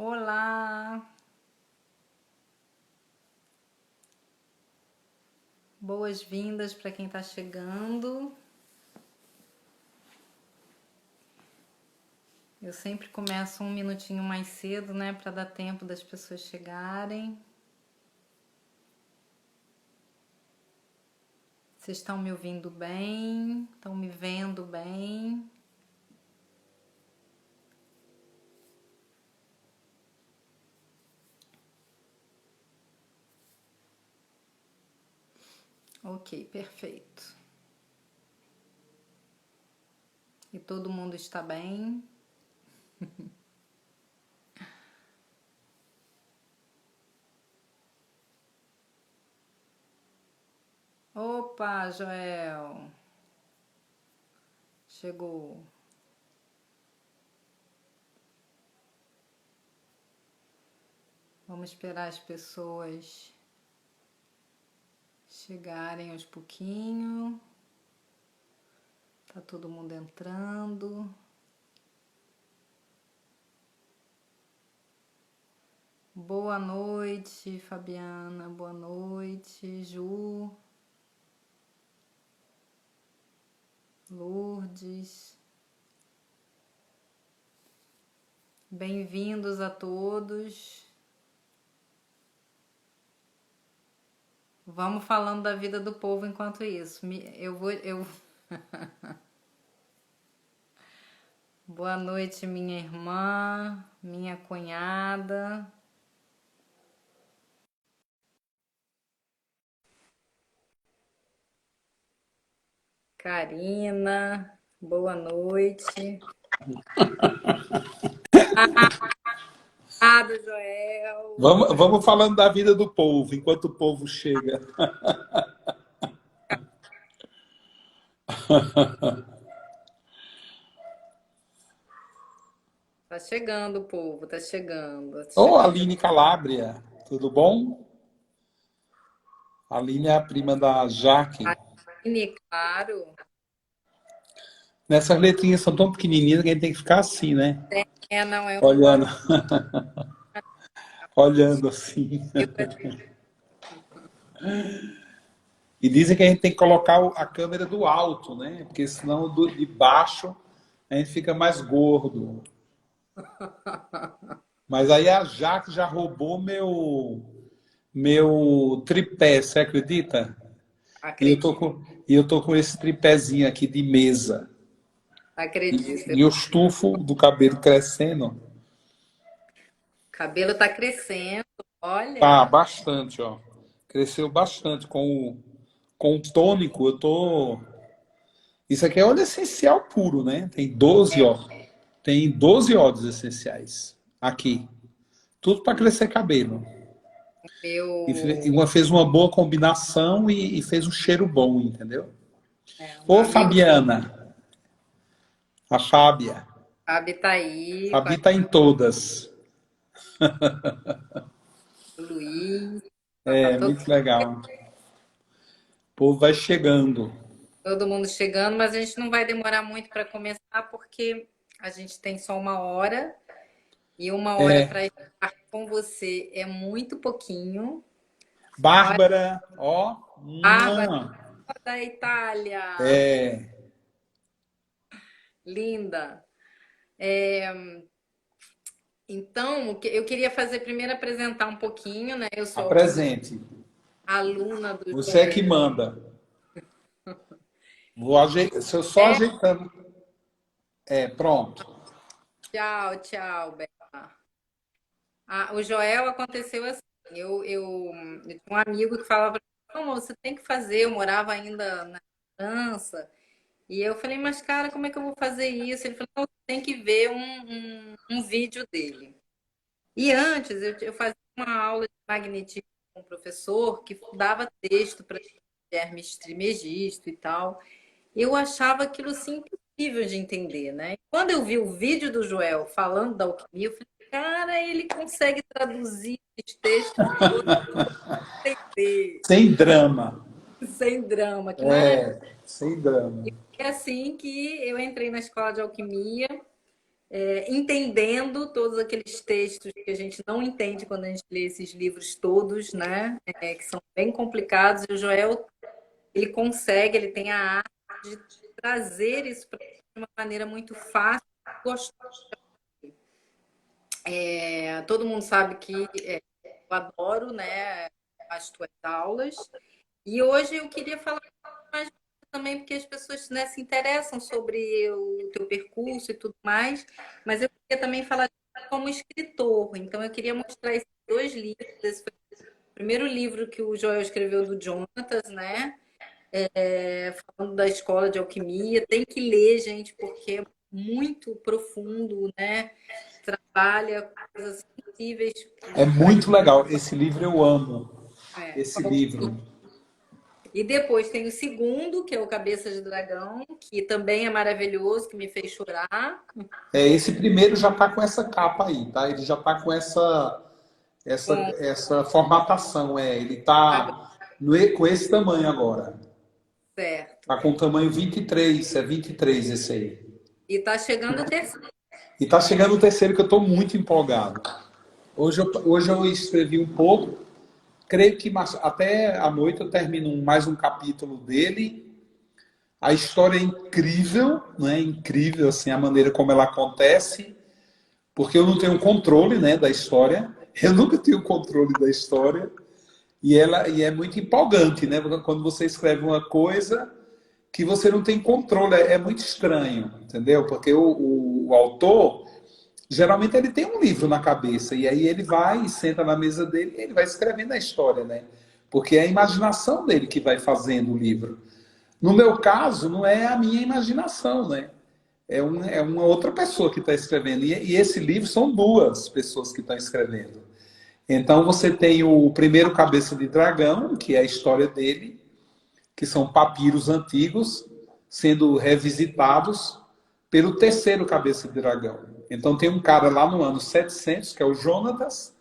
Olá, boas-vindas para quem está chegando. Eu sempre começo um minutinho mais cedo, né, para dar tempo das pessoas chegarem. Vocês estão me ouvindo bem? Estão me vendo bem? Ok, perfeito. E todo mundo está bem? Opa, Joel! Chegou. Vamos esperar as pessoas chegarem aos pouquinho. Tá todo mundo entrando. Boa noite, Fabiana. Boa noite, Ju. Lourdes. Bem-vindos a todos. Vamos falando da vida do povo enquanto isso. Boa noite, minha irmã, minha cunhada. Karina, boa noite. Ah, do Joel. Vamos falando da vida do povo, enquanto o povo chega. Tá chegando o povo, tá chegando. Tá Ô, chegando. Aline Calabria, tudo bom? A Aline é a prima da Jaque. Aline, claro. Nessas letrinhas são tão pequenininhas que a gente tem que ficar assim, né? Não, é um boa Olhando, noite. olhando assim. E dizem que a gente tem que colocar a câmera do alto, né? Porque senão de baixo a gente fica mais gordo. Mas aí a Jaque já roubou meu tripé, você acredita? Acredito, E eu tô com esse tripézinho aqui de mesa. acredito. E o estufo do cabelo crescendo. O cabelo tá crescendo, Tá, olha. bastante, ó. Cresceu bastante com o tônico. Eu tô. Isso aqui é óleo essencial puro, né? Tem 12 óleos essenciais aqui. Tudo para crescer cabelo. E Meu, uma fez uma boa combinação e fez um cheiro bom, entendeu? um Ô, amigo Fabiana, a Fábia. Fábio tá aí, com a Fabi tá em todas. Luiz, tá É muito legal. O povo vai chegando. todo mundo chegando, mas a gente não vai demorar muito para começar, porque a gente tem só uma hora, e uma hora para estar com você é muito pouquinho. Olha, Bárbara, ó. Bárbara da Itália, É, linda. Então, eu queria fazer primeiro apresentar um pouquinho, né? Eu sou apresente. aluna do Você é Joel. que manda. Se eu só É, ajeitando. É, pronto. tchau, tchau, Bela. O Joel aconteceu assim. Eu tinha um amigo que falava pra mim, não, você tem que fazer. Eu morava ainda na França. E eu falei, mas cara, como é que eu vou fazer isso? Ele falou, não, você tem que ver um vídeo dele. E antes eu fazia uma aula de magnetismo com um professor que dava texto para Hermes Trismegisto e tal. Eu achava aquilo assim impossível de entender, né? Quando eu vi o vídeo do Joel falando da alquimia, eu falei, cara, ele consegue traduzir os textos todos Sem drama. sem drama, que maravilha. É, sem drama. É assim que eu entrei na escola de alquimia. entendendo todos aqueles textos que a gente não entende quando a gente lê esses livros todos, né? Que são bem complicados. E o Joel, ele consegue, ele tem a arte de trazer isso para de uma maneira muito fácil, gostosa. Todo mundo sabe que eu adoro, né, as tuas aulas. E hoje eu queria falar mais também, porque as pessoas, né, se interessam sobre o teu percurso e tudo mais, mas eu queria também falar como escritor. Então, eu queria mostrar esses dois livros. Esse foi o primeiro livro que o Joel escreveu do Jonatas, né? Falando da escola de alquimia. Tem que ler, gente, porque é muito profundo, né? Trabalha coisas incríveis É para muito legal. Esse livro eu amo. Esse livro. alquimia. E depois tem o segundo, que é o Cabeça de Dragão, que também é maravilhoso, que me fez chorar. Esse primeiro já está com essa capa aí, tá? Ele já está com Com essa formatação. Ele dragão, está com esse tamanho agora. certo. Está com o tamanho 23, é 23 esse aí. E tá chegando o terceiro. E está chegando o terceiro que eu estou muito empolgado. Hoje eu escrevi um pouco, creio que até à noite eu termino mais um capítulo dele. A história é incrível, né? Incrível assim, a maneira como ela acontece, porque eu não tenho controle, né, da história. Eu nunca tenho controle da história. E é muito empolgante, né? Quando você escreve uma coisa que você não tem controle, é muito estranho, entendeu? Porque o autor, geralmente ele tem um livro na cabeça, e aí ele vai e senta na mesa dele e ele vai escrevendo a história, né? Porque é a imaginação dele que vai fazendo o livro. No meu caso, não é a minha imaginação, né? É uma outra pessoa que está escrevendo. E esse livro são duas pessoas que estão escrevendo. Então você tem o primeiro Cabeça de Dragão, que é a história dele, que são papiros antigos sendo revisitados pelo terceiro Cabeça de Dragão. Então tem um cara lá no ano 700, que é o Jonatas,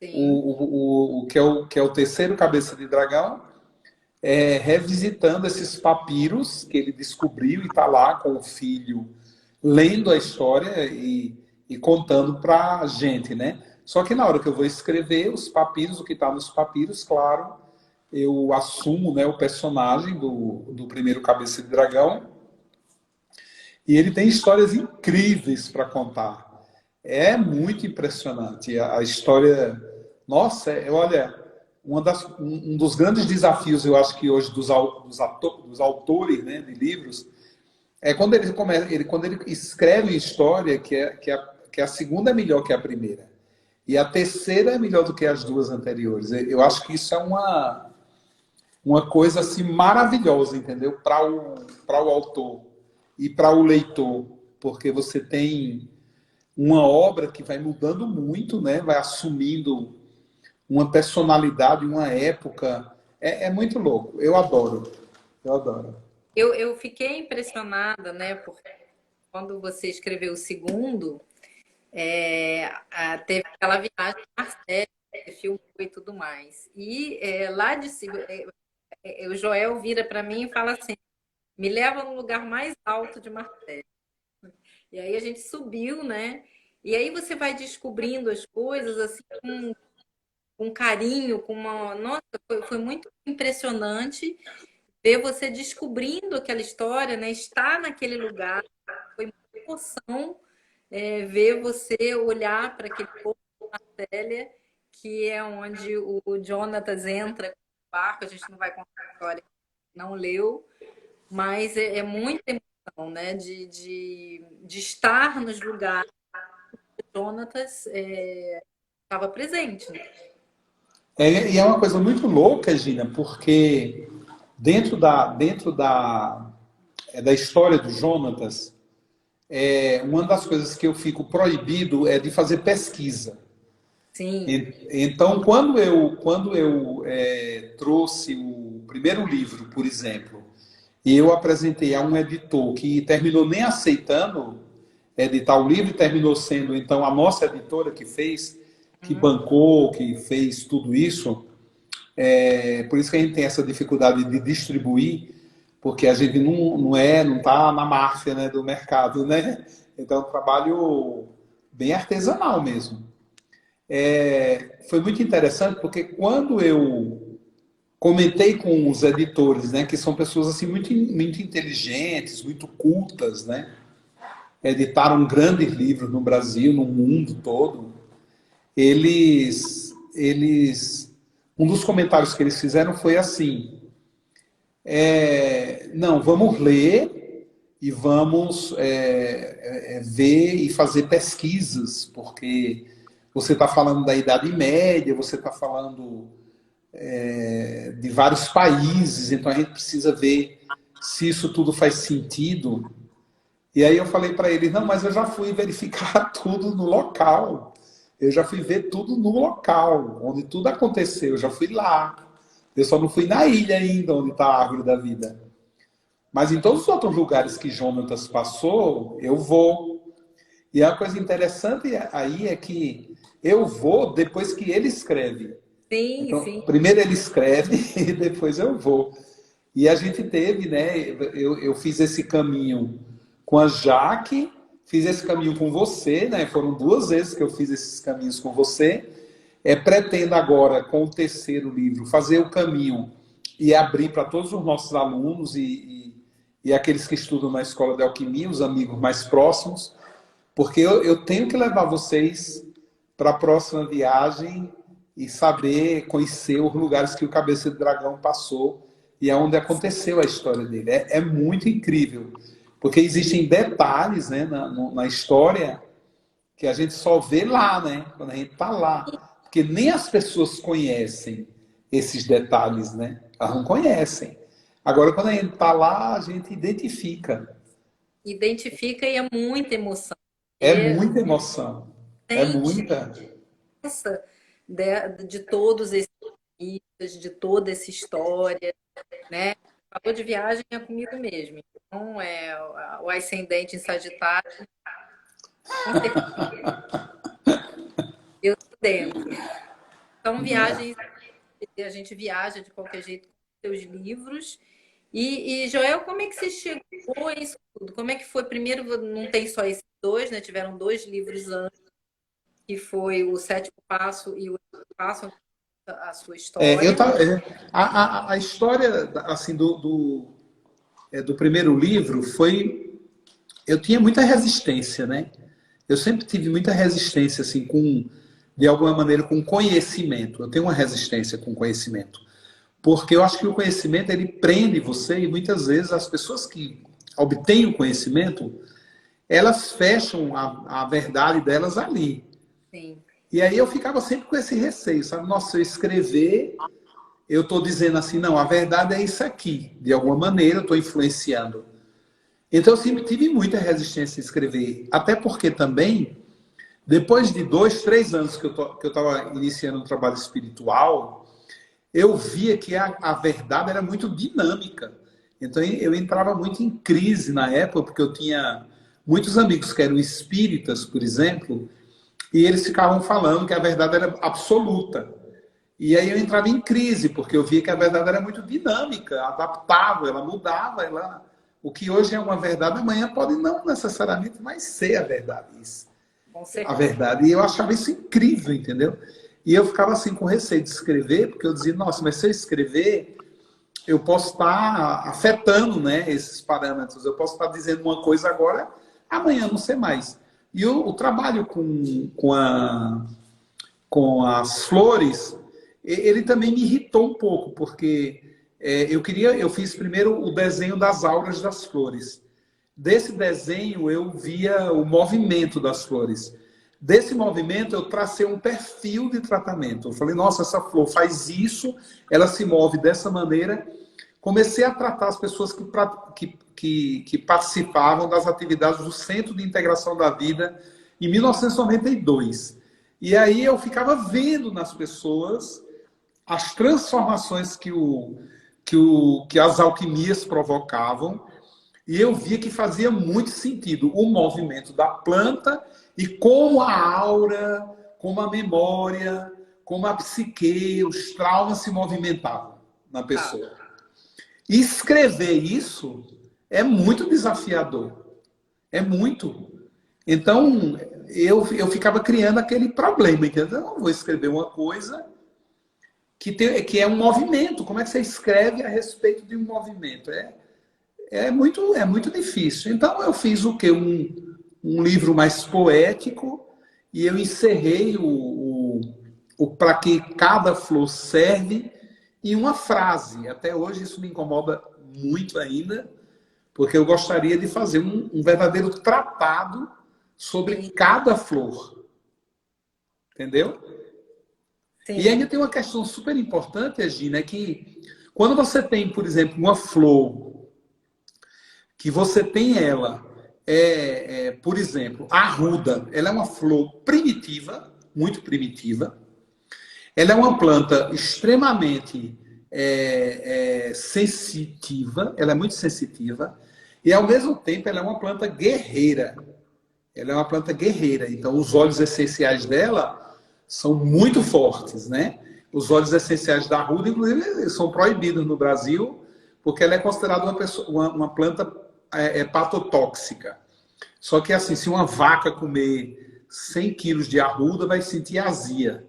Sim, que é o terceiro Cabeça de Dragão, revisitando esses papiros que ele descobriu e está lá com o filho lendo a história e contando para a gente, né? Só que na hora que eu vou escrever os papiros, o que está nos papiros, claro, eu assumo, né, o personagem do primeiro Cabeça de Dragão e ele tem histórias incríveis para contar. É muito impressionante. A história... Nossa, olha, um dos grandes desafios, eu acho que hoje dos autores, né, de livros é quando quando ele escreve história que a segunda é melhor que a primeira. E a terceira é melhor do que as duas anteriores. Eu acho que isso é uma coisa assim maravilhosa, entendeu? Para o autor e para o leitor, porque você tem uma obra que vai mudando muito, né? Vai assumindo uma personalidade, uma época. É muito louco. Eu adoro. Eu adoro. eu fiquei impressionada, né? Porque quando você escreveu o segundo, teve aquela viagem a Marcelo, que filmou e tudo mais. E lá de cima, o Joel vira para mim e fala assim: me leva no lugar mais alto de Marcelo. E aí a gente subiu, né? E aí você vai descobrindo as coisas assim com carinho, com uma. Nossa, foi muito impressionante ver você descobrindo aquela história, né? Estar naquele lugar. Foi uma emoção ver você olhar para aquele povo da Célia, que é onde o Jonatas entra com o barco. A gente não vai contar a história, não leu, mas é muita emoção, né? De estar nos lugares que o Jonatas estava presente, né? E é uma coisa muito louca, Gina, porque dentro da história do Jonatas, uma das coisas que eu fico proibido é de fazer pesquisa. Sim. Então, quando eu trouxe o primeiro livro, por exemplo, e eu apresentei a um editor que terminou nem aceitando editar o livro, e terminou sendo então a nossa editora que fez, que Uhum. bancou, que fez tudo isso. Por isso que a gente tem essa dificuldade de distribuir, porque a gente não está na máfia, né, do mercado, né? Então, é um trabalho bem artesanal mesmo. Foi muito interessante porque quando eu comentei com os editores, né, que são pessoas assim muito inteligentes, muito cultas, né, editaram grandes livros no Brasil, no mundo todo. Um dos comentários que eles fizeram foi assim: não, vamos ler e vamos ver e fazer pesquisas, porque você está falando da Idade Média, você está falando de vários países, então a gente precisa ver se isso tudo faz sentido. E aí eu falei para eles, não, mas eu já fui verificar tudo no local. Eu já fui ver tudo no local, onde tudo aconteceu. Eu já fui lá. Eu só não fui na ilha ainda, onde está a árvore da vida. Mas em todos os outros lugares que Jonatas passou, eu vou. E a coisa interessante aí é que eu vou depois que ele escreve. Sim, Então, sim. primeiro ele escreve e depois eu vou. E a gente teve, né? Eu fiz esse caminho com a Jaque, fiz esse caminho com você, né? Foram 2 vezes que eu fiz esses caminhos com você. Pretendo agora, com o terceiro livro, fazer o caminho e abrir para todos os nossos alunos e aqueles que estudam na Escola de Alquimia, os amigos mais próximos, porque eu tenho que levar vocês para a próxima viagem e saber conhecer os lugares que o Cabeça de Dragão passou e aonde aconteceu a história dele. É muito incrível, porque existem detalhes, né, na história que a gente só vê lá, né, quando a gente está lá. Porque nem as pessoas conhecem esses detalhes, né? Elas não conhecem. Agora, quando a gente está lá, a gente identifica. Identifica e é muita emoção. É E muita emoção. É sente muita. essa de todos esses mitos, de toda essa história, né? Falou de viagem é comigo mesmo. Então, o ascendente em Sagitário, com certeza eu tô dentro. São viagens, a gente viaja de qualquer jeito com seus livros. Joel, como é que você chegou a isso tudo? Como é que foi? Primeiro, não tem só esses dois, né? Tiveram 2 livros antes, que foi o Sétimo Passo e o Oitavo Passo, a sua Eu história. tava, a história assim do primeiro livro foi. Eu tinha muita resistência, né? Eu sempre tive muita resistência, assim, de alguma maneira, com conhecimento. Eu tenho uma resistência com conhecimento. Porque eu acho que o conhecimento, ele prende você e muitas vezes as pessoas que obtêm o conhecimento, elas fecham a verdade delas ali. Sim. E aí eu ficava sempre com esse receio, sabe? Nossa, se eu escrever, eu estou dizendo assim, não, a verdade é isso aqui. De alguma maneira eu estou influenciando. Então eu sempre tive muita resistência a escrever. Até porque também, depois de 2, 3 anos que eu estava iniciando um trabalho espiritual, eu via que a verdade era muito dinâmica. Então eu entrava muito em crise na época, porque eu tinha muitos amigos que eram espíritas, por exemplo, e eles ficavam falando que a verdade era absoluta. E aí eu entrava em crise, porque eu via que a verdade era muito dinâmica, adaptável, ela mudava, o que hoje é uma verdade, amanhã pode não necessariamente mais ser a verdade. Com A certeza. verdade. E eu achava isso incrível, entendeu? E eu ficava assim com receio de escrever, porque eu dizia, nossa, mas se eu escrever, eu posso estar afetando, né, esses parâmetros. Eu posso estar dizendo uma coisa agora, amanhã não sei mais. E o trabalho com as flores, ele também me irritou um pouco, porque eu fiz primeiro o desenho das auras das flores. Desse desenho eu via o movimento das flores. Desse movimento eu tracei um perfil de tratamento. Eu falei, nossa, essa flor faz isso, ela se move dessa maneira. Comecei a tratar as pessoas que participavam das atividades do Centro de Integração da Vida em 1992. E aí eu ficava vendo nas pessoas as transformações que as alquimias provocavam, e eu via que fazia muito sentido o movimento da planta e como a aura, como a memória, como a psique, os traumas se movimentavam na Tá. pessoa. E escrever isso é muito desafiador. É muito. Então, eu ficava criando aquele problema, entendeu? Eu não vou escrever uma coisa que é um movimento. Como é que você escreve a respeito de um movimento? É muito difícil. Então, eu fiz o quê? Um livro mais poético e eu encerrei o para que cada flor serve em uma frase. Até hoje isso me incomoda muito ainda, porque eu gostaria de fazer um verdadeiro tratado sobre Sim, cada flor. Entendeu? E sim, ainda tem uma questão super importante, Regina, é que quando você tem, por exemplo, uma flor, que você tem ela, por exemplo, a arruda, ela é uma flor primitiva, muito primitiva, ela é uma planta extremamente sensitiva, ela é muito sensitiva, e ao mesmo tempo ela é uma planta guerreira. Ela é uma planta guerreira, então os óleos essenciais dela são muito fortes, né? Os óleos essenciais da arruda, inclusive, são proibidos no Brasil, porque ela é considerada uma planta hepatotóxica. Só que, assim, se uma vaca comer 100 quilos de arruda, vai sentir azia.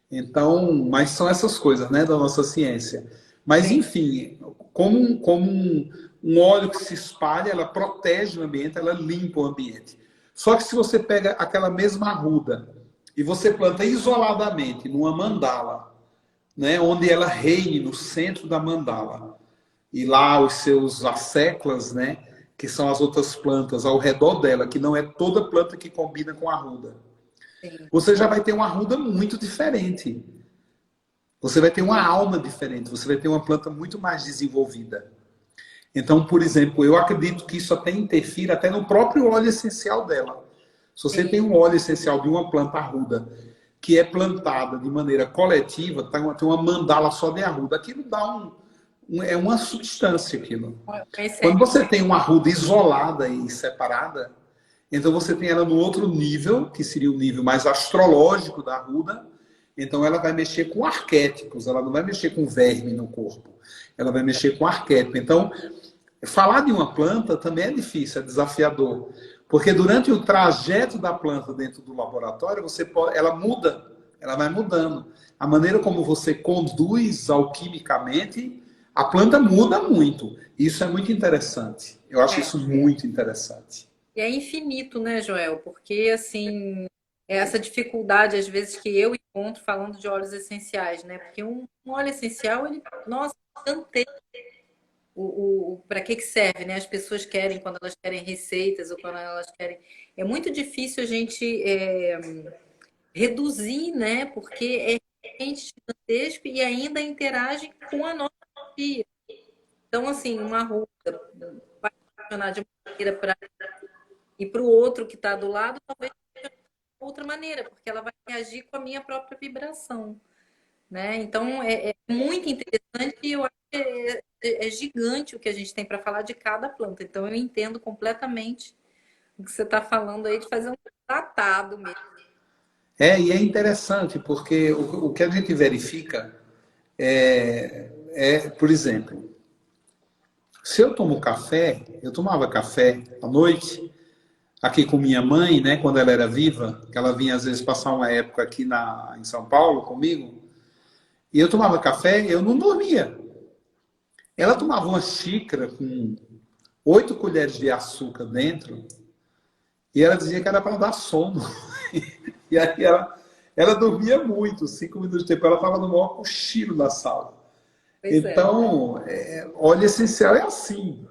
Então, mas são essas coisas, né, da nossa ciência. Mas, sim. enfim, como um óleo que se espalha, ela protege o ambiente, ela limpa o ambiente. Só que se você pega aquela mesma arruda e você planta isoladamente numa mandala, né, onde ela reine no centro da mandala, e lá os seus asseclas, né, que são as outras plantas ao redor dela, que não é toda planta que combina com a arruda, Sim. você já vai ter uma arruda muito diferente. Você vai ter uma alma diferente, você vai ter uma planta muito mais desenvolvida. Então, por exemplo, eu acredito que isso até interfere até no próprio óleo essencial dela. Se você tem Sim. um óleo essencial de uma planta arruda que é plantada de maneira coletiva, tem uma mandala só de arruda, aquilo dá é uma substância aquilo. Quando Excelente. você tem uma arruda isolada e separada, então você tem ela no outro nível, que seria o nível mais astrológico da arruda. Então ela vai mexer com arquétipos, ela não vai mexer com verme no corpo. Ela vai mexer com arquétipo. Então, falar de uma planta também é difícil, é desafiador. Porque durante o trajeto da planta dentro do laboratório, ela muda, ela vai mudando. A maneira como você conduz alquimicamente, a planta muda muito. Isso é muito interessante. Eu acho É. isso muito interessante. E é infinito, né, Joel? Porque, assim, é essa dificuldade, às vezes, que eu encontro falando de óleos essenciais, né? Porque um óleo essencial, ele, nossa, tanto para que que serve, né? As pessoas querem quando elas querem receitas ou quando elas querem. É muito difícil a gente reduzir, né? Porque é realmente gigantesco e ainda interage com a nossa vida. Então, assim, uma ruda vai funcionar de uma maneira para e para o outro que está do lado, talvez de outra maneira, porque ela vai reagir com a minha própria vibração, né? Então, é muito interessante e eu acho que é gigante o que a gente tem para falar de cada planta. Então, eu entendo completamente o que você está falando aí de fazer um tratado mesmo. E é interessante, porque o que a gente verifica por exemplo, se eu tomo café, eu tomava café à noite, aqui com minha mãe, né, quando ela era viva, que ela vinha às vezes passar uma época aqui em São Paulo comigo, e eu tomava café, eu não dormia. Ela Sim, tomava uma xícara com 8 colheres de açúcar dentro, e ela dizia que era para dar sono. E aí ela dormia muito, 5 minutos de tempo, ela estava no maior cochilo da sala. pois é. Então, óleo essencial é assim.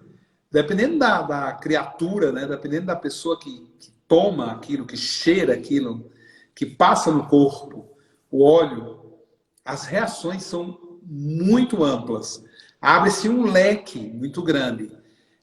Dependendo da criatura, né? Dependendo da pessoa que toma aquilo, que cheira aquilo, que passa no corpo, o óleo, as reações são muito amplas. Abre-se um leque muito grande.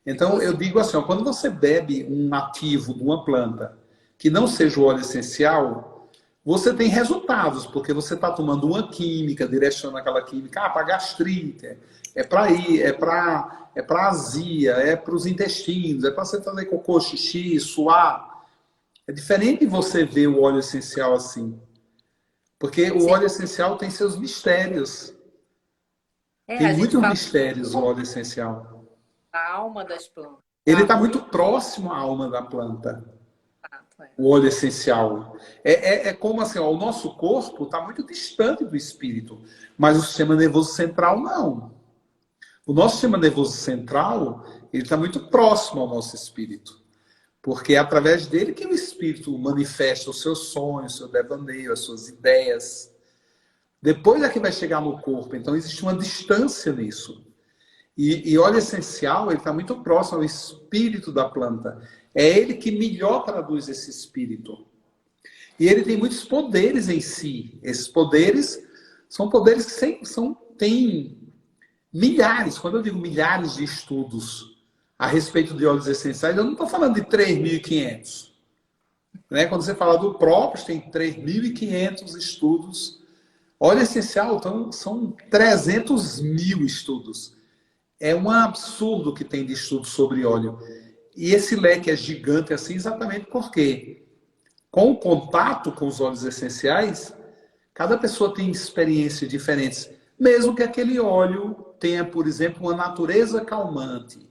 Então, eu digo assim, ó, quando você bebe um ativo de uma planta que não seja o óleo essencial, você tem resultados, porque você está tomando uma química, direciona aquela química para gastrite, é para ir, é para azia, é para os intestinos, é para você fazer cocô, xixi, suar. É diferente de você ver o óleo essencial assim, porque o Sim. óleo essencial tem seus mistérios. Tem A gente muitos fala mistérios o óleo essencial. da alma das plantas. Ele está muito próximo à alma da planta. o óleo essencial. É como assim, ó, o nosso corpo está muito distante do espírito, mas o sistema nervoso central não. O nosso sistema nervoso central, ele está muito próximo ao nosso espírito, porque é através dele que o espírito manifesta os seus sonhos, o seu devaneio, as suas ideias. Depois é que vai chegar no corpo, então existe uma distância nisso. E óleo essencial, ele está muito próximo ao espírito da planta. É ele que melhor traduz esse espírito. E ele tem muitos poderes em si. Esses poderes são poderes que têm milhares, quando eu digo milhares de estudos a respeito de óleos essenciais, eu não estou falando de 3.500. Né? Quando você fala do próprio, tem 3.500 estudos. Óleo essencial, então, são 300.000 estudos. É um absurdo que tem de estudo sobre óleo. E esse leque é gigante assim exatamente porque, com o contato com os óleos essenciais, cada pessoa tem experiências diferentes. Mesmo que aquele óleo tenha, por exemplo, uma natureza calmante,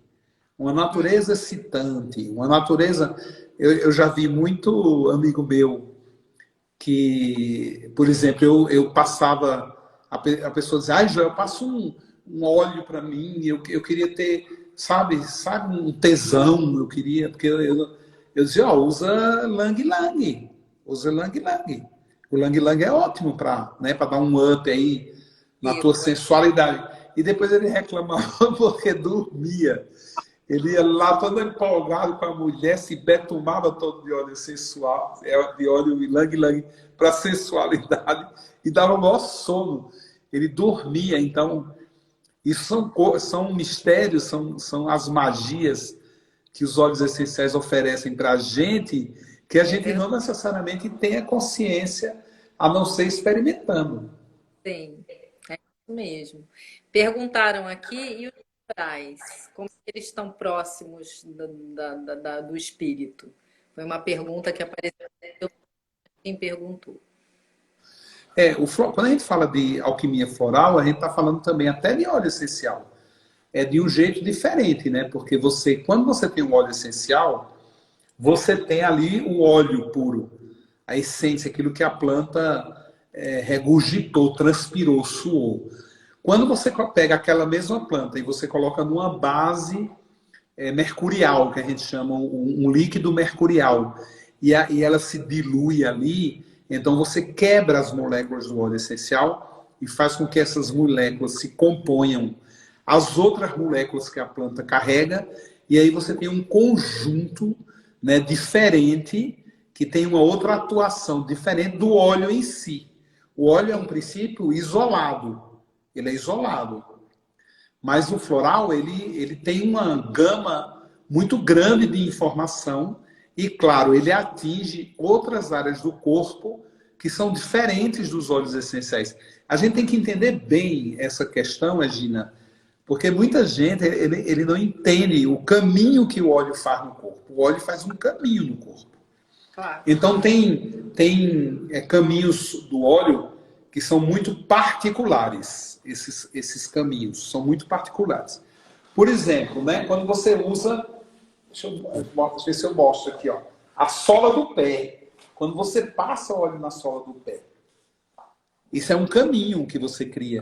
uma natureza excitante, uma natureza... Eu já vi muito amigo meu que, por exemplo, eu passava... A pessoa dizia, ah, Joel, eu passo um óleo para mim, eu queria ter, sabe, um tesão, eu queria, porque eu dizia, ó, usa Lang Lang, usa Lang Lang. O Lang Lang é ótimo para, né, para dar um up aí na tua sensualidade. E depois ele reclamava porque dormia. Ele ia lá todo empolgado com a mulher, se betumava todo de óleo sensual, de óleo Lang Lang para sensualidade e dava o maior sono. Ele dormia, então... Isso são mistérios, são as magias que os óleos essenciais oferecem para a gente, que a gente não necessariamente tenha consciência, a não ser experimentando. Sim, é isso mesmo. Perguntaram aqui, e os corais? Como eles estão próximos do espírito? Foi uma pergunta que apareceu, quem perguntou. Quando a gente fala de alquimia floral, a gente está falando também até de óleo essencial. É de um jeito diferente, né? Porque quando você tem um óleo essencial, você tem ali o óleo puro, a essência, aquilo que a planta regurgitou, transpirou, suou. Quando você pega aquela mesma planta e você coloca numa base mercurial, que a gente chama um líquido mercurial, e ela se dilui ali, então você quebra as moléculas do óleo essencial e faz com que essas moléculas se componham as outras moléculas que a planta carrega, e aí você tem um conjunto, né, diferente, que tem uma outra atuação diferente do óleo em si. O óleo é um princípio isolado, ele é isolado. Mas o floral, ele tem uma gama muito grande de informação e, claro, ele atinge outras áreas do corpo que são diferentes dos óleos essenciais. A gente tem que entender bem essa questão, Egina, porque muita gente ele não entende o caminho que o óleo faz no corpo. O óleo faz um caminho no corpo. Claro. Então, tem caminhos do óleo que são muito particulares. Esses caminhos são muito particulares. Por exemplo, né, quando você usa... Deixa eu ver se eu mostro aqui, ó. A sola do pé. Quando você passa óleo na sola do pé. Isso é um caminho que você cria.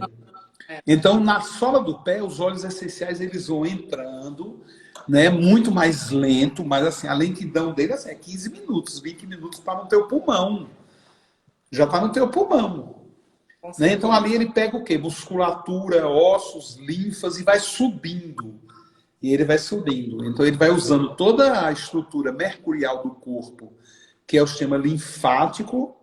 Então, na sola do pé, os óleos essenciais eles vão entrando, né, muito mais lento, mas assim, a lentidão dele assim, é 15 minutos, 20 minutos está no teu pulmão. Já está no teu pulmão. Né? Então, ali ele pega o quê? Musculatura, ossos, linfas e vai subindo. E ele vai subindo. Então, ele vai usando toda a estrutura mercurial do corpo, que é o sistema linfático,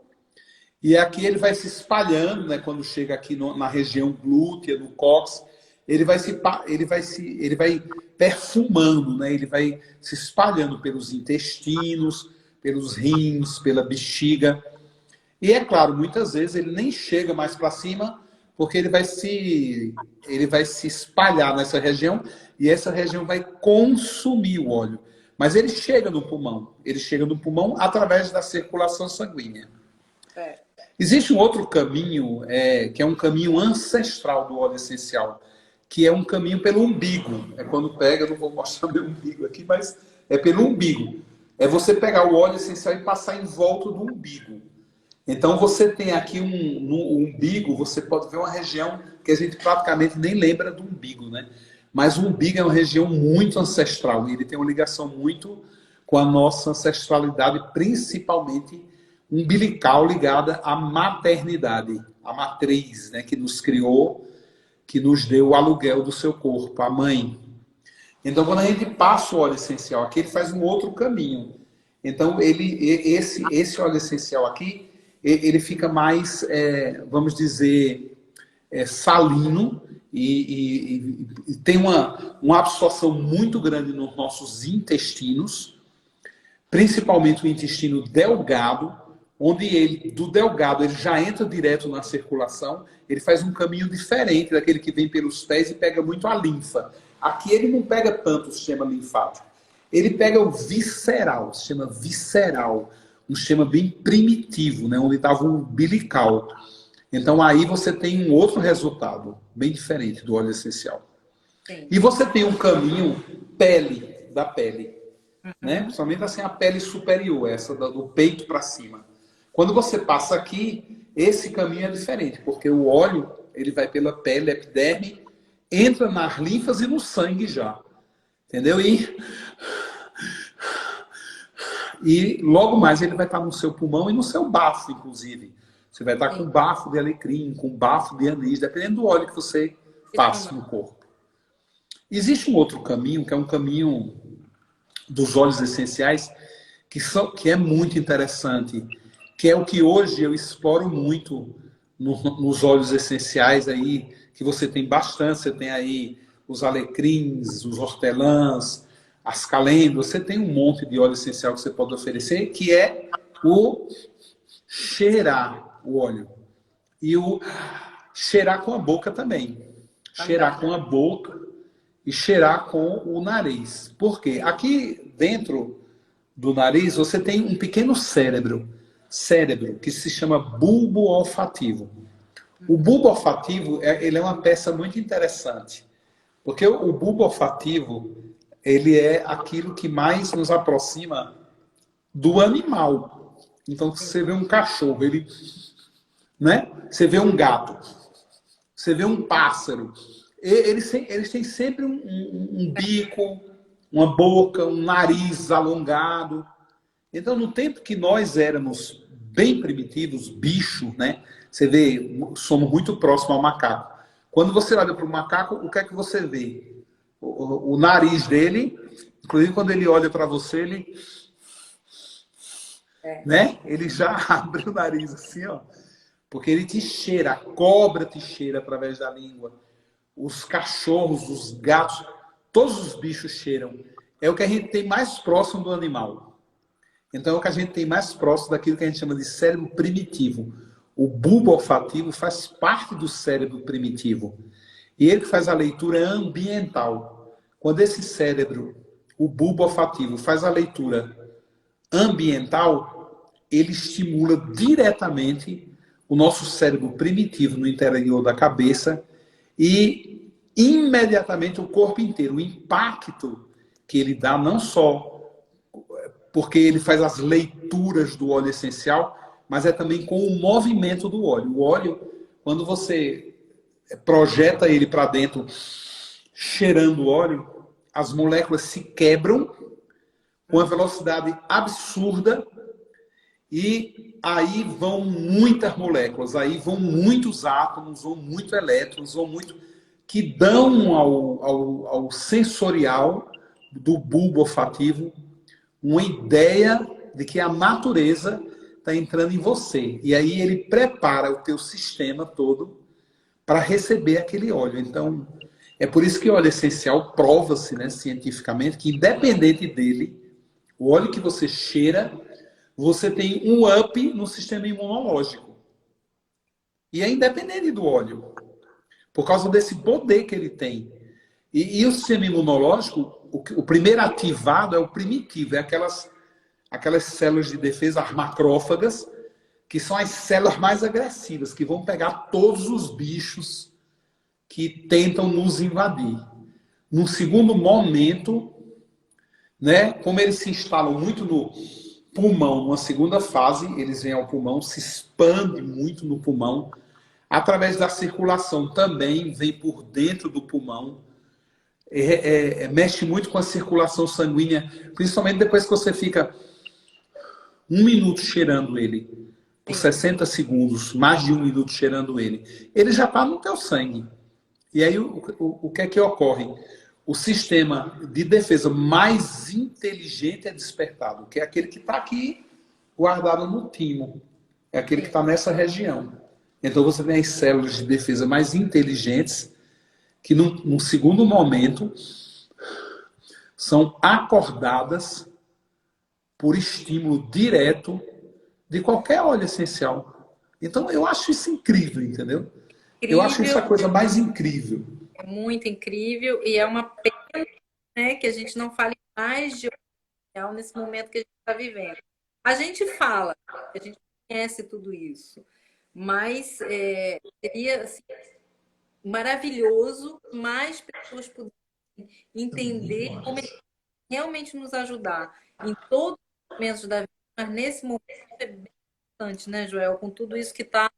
e aqui ele vai se espalhando, né? Quando chega aqui na região glútea, no cóccix, ele vai perfumando, né? Ele vai se espalhando pelos intestinos, pelos rins, pela bexiga. E é claro, muitas vezes ele nem chega mais para cima, porque ele vai se espalhar nessa região e essa região vai consumir o óleo. Mas ele chega no pulmão. Ele chega no pulmão através da circulação sanguínea. Existe um outro caminho, que é um caminho ancestral do óleo essencial, que é um caminho pelo umbigo. Quando pega, eu não vou mostrar meu umbigo aqui, mas é pelo umbigo. é você pegar o óleo essencial e passar em volta do umbigo. Então você tem aqui no umbigo, você pode ver uma região que a gente praticamente nem lembra do umbigo, né? Mas o umbigo é uma região muito ancestral, e ele tem uma ligação muito com a nossa ancestralidade, principalmente umbilical, ligada à maternidade, à matriz, né, que nos criou, que nos deu o aluguel do seu corpo, a mãe. Então, quando a gente passa o óleo essencial aqui, ele faz um outro caminho. Então, esse óleo essencial aqui, ele fica mais, vamos dizer, salino e tem uma absorção muito grande nos nossos intestinos, principalmente o intestino delgado, onde do delgado ele já entra direto na circulação, ele faz um caminho diferente daquele que vem pelos pés e pega muito a linfa. Aqui ele não pega tanto o sistema linfático. Ele pega o visceral, o sistema visceral, um sistema bem primitivo, né, onde estava o umbilical. Então aí você tem um outro resultado, bem diferente do óleo essencial. Sim. E você tem um caminho da pele, né? Principalmente assim a pele superior, essa do peito para cima. Quando você passa aqui, esse caminho é diferente, porque o óleo ele vai pela pele, epiderme, entra nas linfas e no sangue já. Entendeu? E logo mais ele vai estar no seu pulmão e no seu bafo, inclusive. Você vai estar com bafo de alecrim, com bafo de anis, dependendo do óleo que você passa no corpo. Existe um outro caminho, que é um caminho dos óleos essenciais, que é muito interessante, que é o que hoje eu exploro muito nos óleos essenciais aí, que você tem bastante, você tem aí os alecrins, os hortelãs, as calêndulas, você tem um monte de óleo essencial que você pode oferecer, que é o cheirar o óleo. E o cheirar com a boca também. Cheirar com a boca e cheirar com o nariz. Por quê? Aqui dentro do nariz você tem um pequeno cérebro que se chama bulbo olfativo. O bulbo olfativo ele é uma peça muito interessante, porque o bulbo olfativo ele é aquilo que mais nos aproxima do animal. Então, você vê um cachorro, né? Você vê um gato, você vê um pássaro. Eles têm sempre um bico, uma boca, um nariz alongado. Então, no tempo que nós éramos bem primitivos, bicho, né? Você vê, somos muito próximos ao macaco. Quando você olha para o macaco, o que é que você vê? O nariz dele, inclusive quando ele olha para você, né? Ele já abre o nariz assim, ó. Porque ele te cheira, a cobra te cheira através da língua. Os cachorros, os gatos, todos os bichos cheiram. É o que a gente tem mais próximo do animal. Então é o que a gente tem mais próximo daquilo que a gente chama de cérebro primitivo. O bulbo olfativo faz parte do cérebro primitivo. E ele faz a leitura ambiental. Quando esse cérebro, o bulbo olfativo, faz a leitura ambiental, ele estimula diretamente o nosso cérebro primitivo no interior da cabeça e imediatamente o corpo inteiro. O impacto que ele dá, não só porque ele faz as leituras do óleo essencial, mas é também com o movimento do óleo. O óleo, quando você projeta ele para dentro, cheirando o óleo, as moléculas se quebram com uma velocidade absurda e aí vão muitas moléculas, aí vão muitos átomos, vão muitos elétrons, vão muito que dão ao sensorial do bulbo olfativo uma ideia de que a natureza está entrando em você. E aí ele prepara o teu sistema todo para receber aquele óleo. Então, é por isso que o óleo essencial prova-se, né, cientificamente, que independente dele, o óleo que você cheira, você tem um up no sistema imunológico. E é independente do óleo, por causa desse poder que ele tem. E o sistema imunológico, o primeiro ativado é o primitivo, é aquelas células de defesa, as macrófagas, que são as células mais agressivas, que vão pegar todos os bichos que tentam nos invadir. Num segundo momento, né? Como eles se instalam muito no pulmão, numa segunda fase, eles vêm ao pulmão, se expandem muito no pulmão, através da circulação também, vem por dentro do pulmão, mexe muito com a circulação sanguínea, principalmente depois que você fica 1 minuto cheirando ele, por Sim, 60 segundos, mais de 1 minuto cheirando ele já está no teu sangue. E aí o que é que ocorre? O sistema de defesa mais inteligente é despertado, que é aquele que está aqui guardado no timo. É aquele que sim. está nessa região. Então você tem as células de defesa mais inteligentes que num segundo momento são acordadas por estímulo direto de qualquer óleo essencial. Então eu acho isso incrível, entendeu? Eu acho isso Incrível, a coisa mais incrível. é muito incrível, e é uma pena, né, que a gente não fale mais de óleo nesse momento que a gente está vivendo. A gente fala, a gente conhece tudo isso, mas seria assim, maravilhoso mais pessoas poderem entender como ele realmente nos ajudar em todos os momentos da vida, mas nesse momento é bem importante, né, Joel? Com tudo isso que está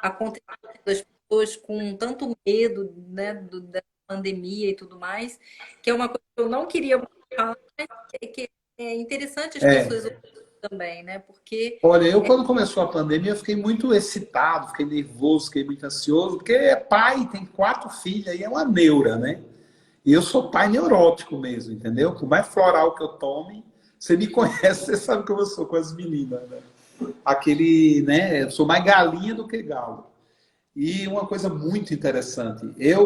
acontecendo, as pessoas com tanto medo, né, da pandemia e tudo mais, que é uma coisa que eu não queria falar, mas que é interessante as pessoas É, ouvirem também, né? Porque olha, eu quando começou a pandemia, eu fiquei muito excitado, fiquei nervoso, fiquei muito ansioso, porque é pai, tem 4 filhas e é uma neura, né? E eu sou pai neurótico mesmo, entendeu? Por mais floral que eu tome, você me conhece, você sabe como eu sou com as meninas, né? Aquele, né? Eu sou mais galinha do que galo. E uma coisa muito interessante,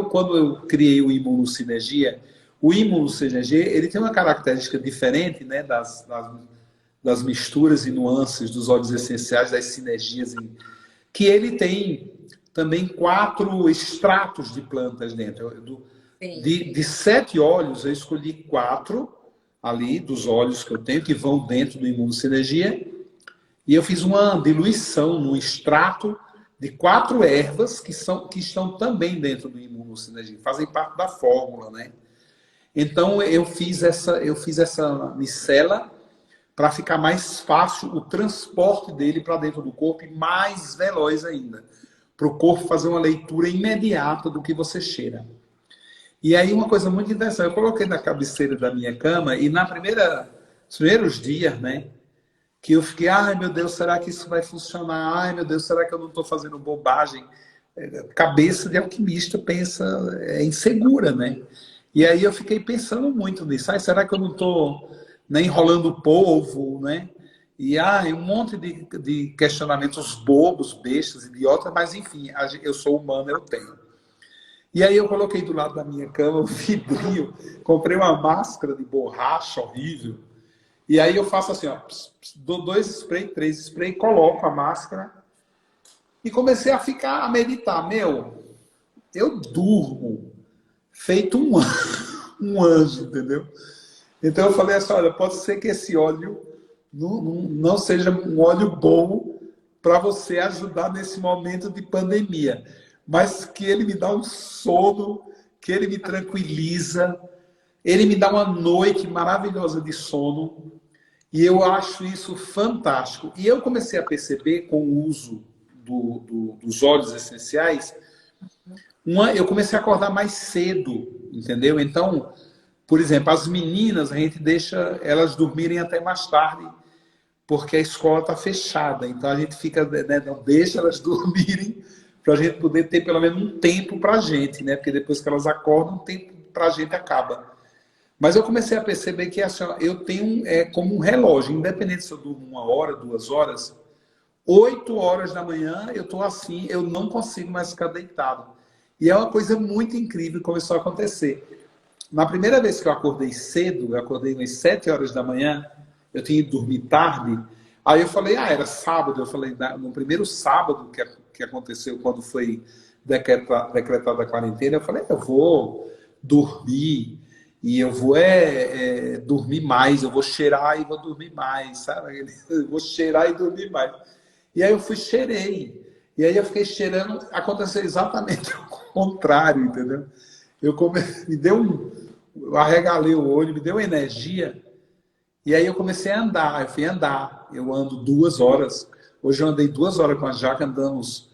quando eu criei o imunosinergia, ele tem uma característica diferente, né, das misturas e nuances dos óleos essenciais, das sinergias, que ele tem também 4 extratos de plantas dentro. sim, De 7 óleos, eu escolhi 4 ali dos óleos que eu tenho, que vão dentro do imunosinergia, e eu fiz uma diluição no extrato de 4 ervas que estão também dentro do imunosinergia, fazem parte da fórmula, né? Então eu fiz essa micela para ficar mais fácil o transporte dele para dentro do corpo e mais veloz ainda, para o corpo fazer uma leitura imediata do que você cheira. E aí uma coisa muito interessante, eu coloquei na cabeceira da minha cama e nos primeiros dias, né, que eu fiquei, ai meu Deus, será que isso vai funcionar? Ai meu Deus, será que eu não estou fazendo bobagem? Cabeça de alquimista pensa, é insegura, né? E aí eu fiquei pensando muito nisso. Ai, será que eu não estou, né, enrolando o povo, né? E um monte de questionamentos bobos, bestas, idiotas, mas enfim, eu sou humano, eu tenho. E aí eu coloquei do lado da minha cama o vidrinho, comprei uma máscara de borracha horrível, e aí eu faço assim, ó, dou 2 spray, 3 spray, coloco a máscara e comecei a ficar a meditar. Meu, eu durmo feito um anjo, entendeu? Então eu falei assim, olha, pode ser que esse óleo não seja um óleo bom para você ajudar nesse momento de pandemia, mas que ele me dá um sono, que ele me tranquiliza, ele me dá uma noite maravilhosa de sono, e eu acho isso fantástico. E eu comecei a perceber com o uso dos óleos essenciais, eu comecei a acordar mais cedo, entendeu? Então, por exemplo, as meninas, a gente deixa elas dormirem até mais tarde, porque a escola está fechada. Então, a gente fica, né, não deixa elas dormirem para a gente poder ter pelo menos um tempo para a gente, né? Porque depois que elas acordam, o tempo para a gente acaba. Mas eu comecei a perceber que assim, ó, eu tenho como um relógio, independente se eu durmo 1 hora, 2 horas, 8 horas da manhã eu estou assim, eu não consigo mais ficar deitado. E é uma coisa muito incrível que começou a acontecer. Na primeira vez que eu acordei cedo, eu acordei às 7 horas da manhã, eu tinha ido dormir tarde, aí eu falei, era sábado, eu falei, no primeiro sábado que aconteceu, quando foi decretada a quarentena, eu falei, eu vou dormir, e eu vou dormir mais, eu vou cheirar e vou dormir mais, sabe? Eu vou cheirar e dormir mais. E aí eu fui, cheirei. E aí eu fiquei cheirando, aconteceu exatamente o contrário, entendeu? Me deu eu arregalei o olho, me deu energia, E aí eu comecei a andar, eu fui andar. Eu ando 2 horas. Hoje eu andei 2 horas com a Jaca, andamos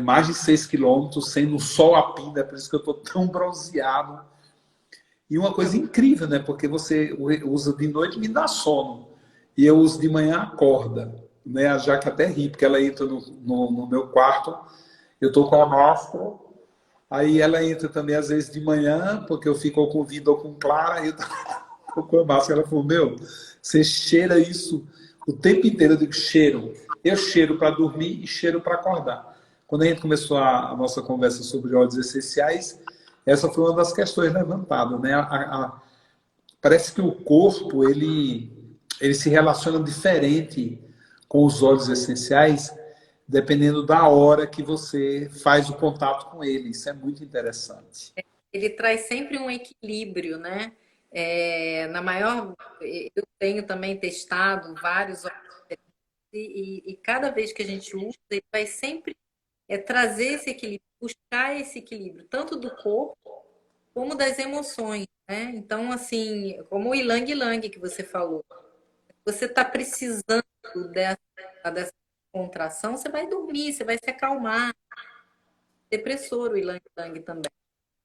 mais de 6 quilômetros, sendo o sol a pinda, é por isso que eu estou tão bronzeado. E uma coisa incrível, né? Porque você usa de noite e me dá sono. E eu uso de manhã acorda. Né? A Jaca até ri, porque ela entra no meu quarto, eu estou com a máscara. Aí ela entra também às vezes de manhã, porque eu fico com o vidro ou com clara, e eu tô com a máscara. Ela falou, meu, você cheira isso o tempo inteiro. Eu digo, cheiro. Eu cheiro para dormir e cheiro para acordar. Quando a gente começou a nossa conversa sobre óleos essenciais, essa foi uma das questões levantadas, né? Parece que o corpo, ele se relaciona diferente com os óleos essenciais, dependendo da hora que você faz o contato com ele. Isso é muito interessante. Ele traz sempre um equilíbrio, né? Na maior, eu tenho também testado vários óleos e cada vez que a gente usa, ele vai sempre trazer esse equilíbrio, buscar esse equilíbrio, tanto do corpo como das emoções, né? Então, assim, como o Ilang Ilang que você falou, você está precisando dessa contração, você vai dormir, você vai se acalmar. Depressor o Ilang Ilang também.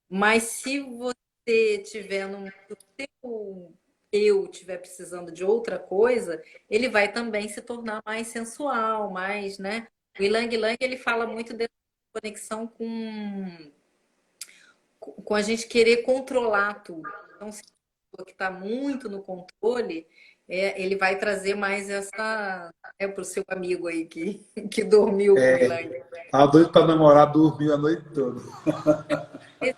Mas se você tiver se o seu eu estiver precisando de outra coisa, ele vai também se tornar mais sensual, mais, né? O Ilang Ilang ele fala muito dessa conexão com a gente querer controlar tudo. Então, se a pessoa que está muito no controle, ele vai trazer mais essa para o seu amigo aí que dormiu com o Ilang. Tava doido para namorar, dormiu a noite toda. Eu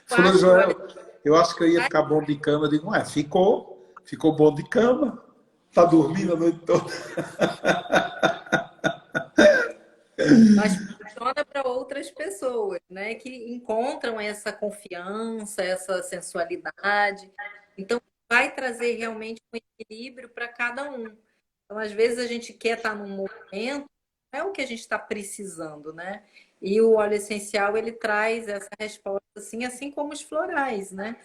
Falou, acho que olha, Joel, eu acho que eu ia ficar bom de cama. Eu digo, ficou bom de cama. Tá dormindo a noite toda. mas funciona para outras pessoas, né? Que encontram essa confiança, essa sensualidade. Então, vai trazer realmente um equilíbrio para cada um. Então, às vezes, a gente quer estar num movimento, não é o que a gente está precisando, né? E o óleo essencial, ele traz essa resposta, assim como os florais, né?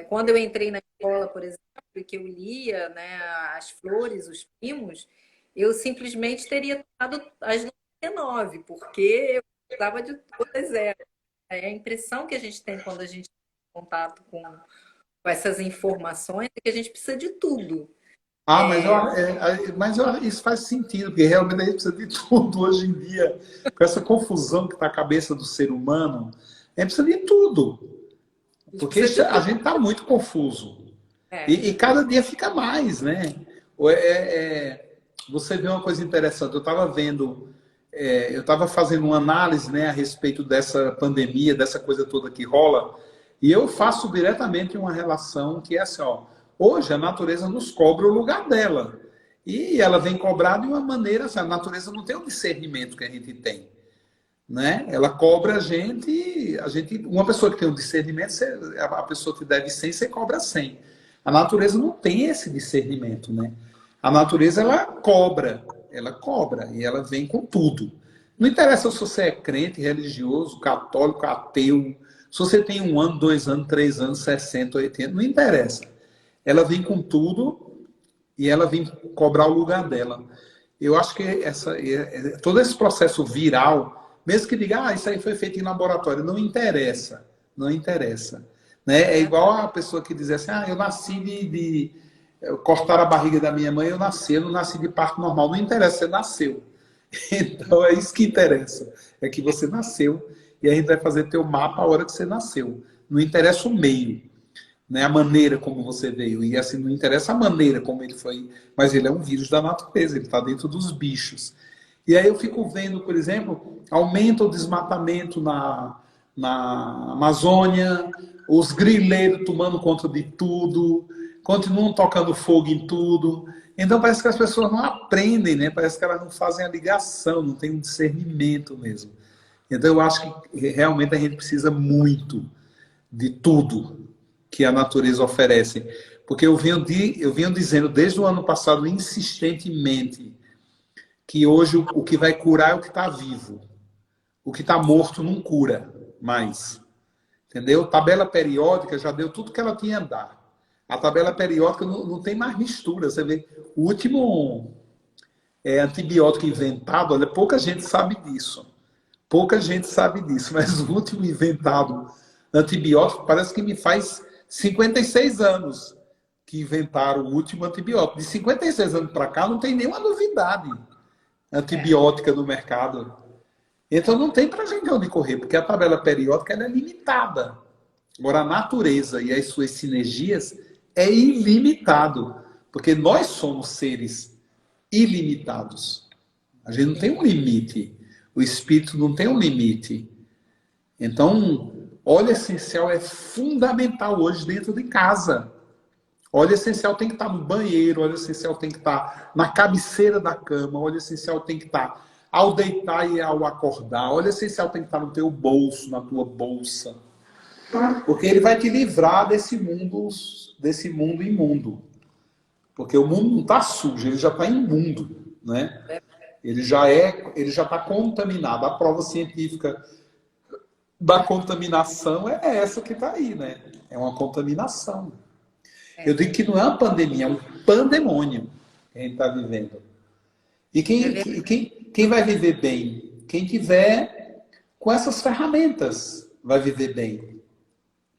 Quando eu entrei na escola, por exemplo, e que eu lia, né, as flores, os primos, eu simplesmente teria tomado as 99, porque eu precisava de todas elas. A impressão que a gente tem quando a gente tem contato com essas informações é que a gente precisa de tudo. Ah, isso faz sentido, porque realmente a gente precisa de tudo hoje em dia. Com essa confusão que está a cabeça do ser humano, a gente precisa de tudo. A gente Porque precisa de a tudo. gente está muito confuso. É. E cada dia fica mais, né? Você vê uma coisa interessante. Eu estava fazendo uma análise, né, a respeito dessa pandemia, dessa coisa toda que rola, e eu faço diretamente uma relação que é assim, ó, hoje a natureza nos cobra o lugar dela. E ela vem cobrar de uma maneira, assim, a natureza não tem o discernimento que a gente tem, né? Ela cobra uma pessoa que tem um discernimento, a pessoa que deve 100, você cobra 100. A natureza não tem esse discernimento, né? A natureza, ela cobra e ela vem com tudo. Não interessa se você é crente, religioso, católico, ateu, se você tem 1 ano, 2 anos, 3 anos, 60, 80, não interessa. Ela vem com tudo e ela vem cobrar o lugar dela. Eu acho que todo esse processo viral, mesmo que diga, isso aí foi feito em laboratório, não interessa. Não interessa. Né? É igual a pessoa que diz assim, eu nasci cortar a barriga da minha mãe, eu não nasci de parto normal. Não interessa, você nasceu. Então é isso que interessa. É que você nasceu e a gente vai fazer teu mapa a hora que você nasceu. Não interessa o meio, né? A maneira como você veio. E assim, não interessa a maneira como ele foi, mas ele é um vírus da natureza, ele está dentro dos bichos. E aí eu fico vendo, por exemplo, aumenta o desmatamento na Amazônia, os grileiros tomando conta de tudo, continuam tocando fogo em tudo. Então parece que as pessoas não aprendem, né? Parece que elas não fazem a ligação, não tem um discernimento mesmo. Então eu acho que realmente a gente precisa muito de tudo que a natureza oferece. Porque eu venho dizendo desde o ano passado insistentemente que hoje o que vai curar é o que está vivo. O que está morto não cura mais. Entendeu? Tabela periódica já deu tudo que ela tinha a dar. A tabela periódica não tem mais mistura. Você vê, o último antibiótico inventado, olha, pouca gente sabe disso. Pouca gente sabe disso, mas o último inventado antibiótico parece que me faz 56 anos que inventaram o último antibiótico. De 56 anos para cá não tem nenhuma novidade antibiótica no mercado. Então não tem para gente onde correr, porque a tabela periódica ela é limitada. Agora, a natureza e as suas sinergias é ilimitado, porque nós somos seres ilimitados. A gente não tem um limite. O espírito não tem um limite. Então, óleo essencial é fundamental hoje dentro de casa. Óleo essencial tem que estar no banheiro, óleo essencial tem que estar na cabeceira da cama, óleo essencial tem que estar ao deitar e ao acordar, óleo essencial tem que estar no teu bolso, na tua bolsa. Porque ele vai te livrar desse mundo imundo. Porque o mundo não está sujo, ele já está imundo, né? Ele já está contaminado. A prova científica da contaminação é essa que está aí, né? É uma contaminação. Eu digo que não é uma pandemia, é um pandemônio que a gente está vivendo. E quem vai viver bem? Quem tiver com essas ferramentas vai viver bem.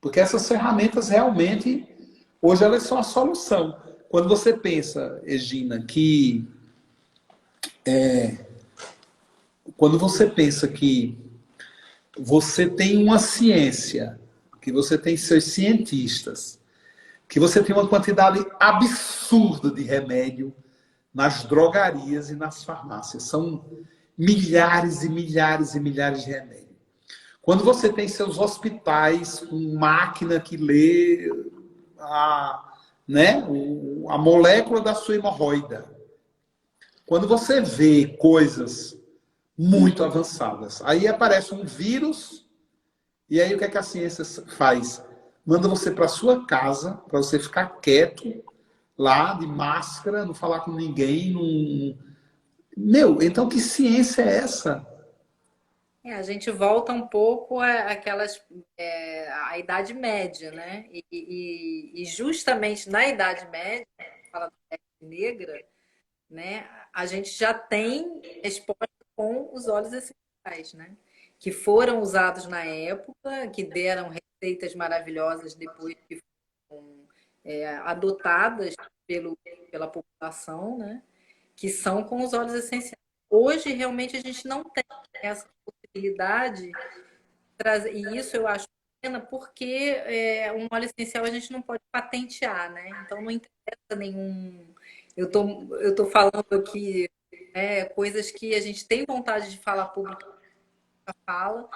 Porque essas ferramentas realmente, hoje elas são a solução. Quando você pensa, Egina, quando você pensa que você tem uma ciência, que você tem seus cientistas, que você tem uma quantidade absurda de remédio nas drogarias e nas farmácias. São milhares e milhares e milhares de remédios. Quando você tem seus hospitais com máquina que lê a molécula da sua hemorroida. Quando você vê coisas muito avançadas, aí aparece um vírus, e aí o que é que a ciência faz? Manda você para sua casa, para você ficar quieto, lá, de máscara, não falar com ninguém. Então que ciência é essa? A gente volta um pouco à Idade Média, né? E justamente na Idade Média, fala da peste negra, né? A gente já tem resposta com os óleos essenciais, né? Que foram usados na época, que deram receitas maravilhosas depois que foram adotadas pela população, né? Que são com os óleos essenciais. Hoje, realmente, a gente não tem essa possibilidade, e isso eu acho pena, porque um óleo essencial a gente não pode patentear, né? Então, não interessa nenhum... Eu tô falando aqui coisas que a gente tem vontade de falar público, fala.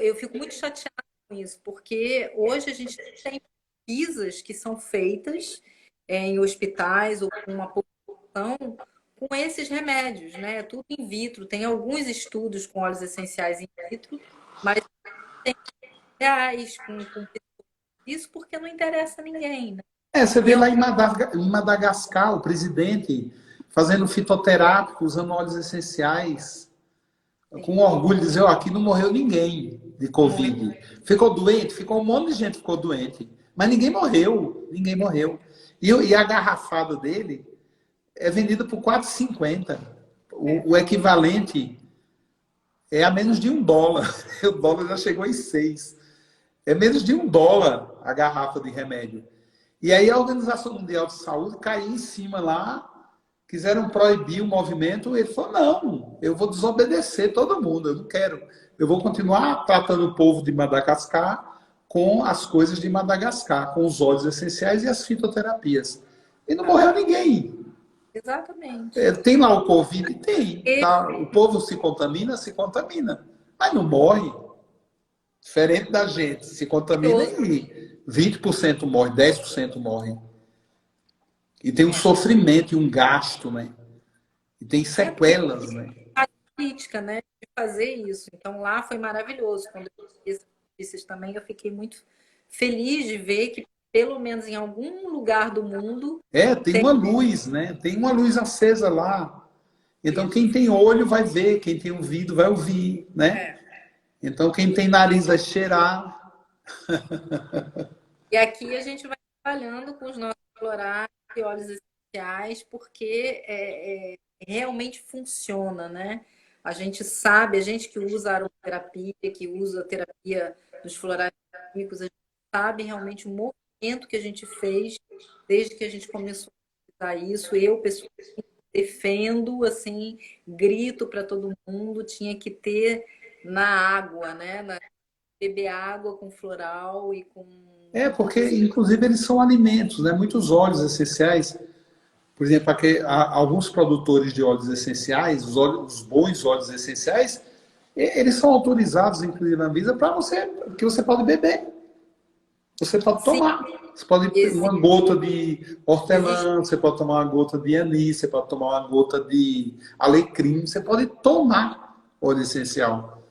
Eu fico muito chateada com isso, porque hoje a gente tem pesquisas que são feitas em hospitais ou com uma população com esses remédios, né? Tudo in vitro. Tem alguns estudos com óleos essenciais in vitro, mas tem reais com isso porque não interessa a ninguém, né? Você vê lá em Madagascar, o presidente fazendo fitoterápico, usando óleos essenciais, com orgulho, dizer, aqui não morreu ninguém de Covid. Ficou doente? Ficou um monte de gente ficou doente. Mas ninguém morreu. Ninguém morreu. E a garrafada dele é vendida por R$4,50. O equivalente é a menos de $1. O dólar já chegou em 6. É menos de $1 a garrafa de remédio. E aí a Organização Mundial de Saúde caiu em cima lá, quiseram proibir o movimento, ele falou, não, eu vou desobedecer todo mundo, eu não quero. Eu vou continuar tratando o povo de Madagascar com as coisas de Madagascar, com os óleos essenciais e as fitoterapias. E não morreu ninguém. Exatamente. Tem lá o Covid? Tem. Tá? O povo se contamina, mas não morre. Diferente da gente, se contamina e 20% morre, 10% morre. E tem um sofrimento e um gasto, né? E tem sequelas, né? A crítica, né, de fazer isso. Então lá foi maravilhoso. Quando eu fiz essas notícias também, eu fiquei muito feliz de ver que pelo menos em algum lugar do mundo tem uma luz, né? Tem uma luz acesa lá. Então quem tem olho vai ver, quem tem ouvido vai ouvir, né? Então quem tem nariz vai cheirar. E aqui a gente vai trabalhando com os nossos florais e óleos essenciais, porque realmente funciona, né? A gente sabe, a gente que usa aromaterapia, que usa a terapia dos florais químicos, a gente sabe realmente o movimento que a gente fez desde que a gente começou a usar isso. Eu, pessoalmente, defendo, assim, grito para todo mundo, tinha que ter na água, né? Beber água com floral e com Porque inclusive eles são alimentos, né? Muitos óleos essenciais, por exemplo, alguns produtores de óleos essenciais, os bons óleos essenciais, eles são autorizados, inclusive na Anvisa, para você, que você pode beber, você pode sim, tomar. Você pode uma existe, gota de existe hortelã, você pode tomar uma gota de anis, você pode tomar uma gota de alecrim, você pode tomar óleo essencial.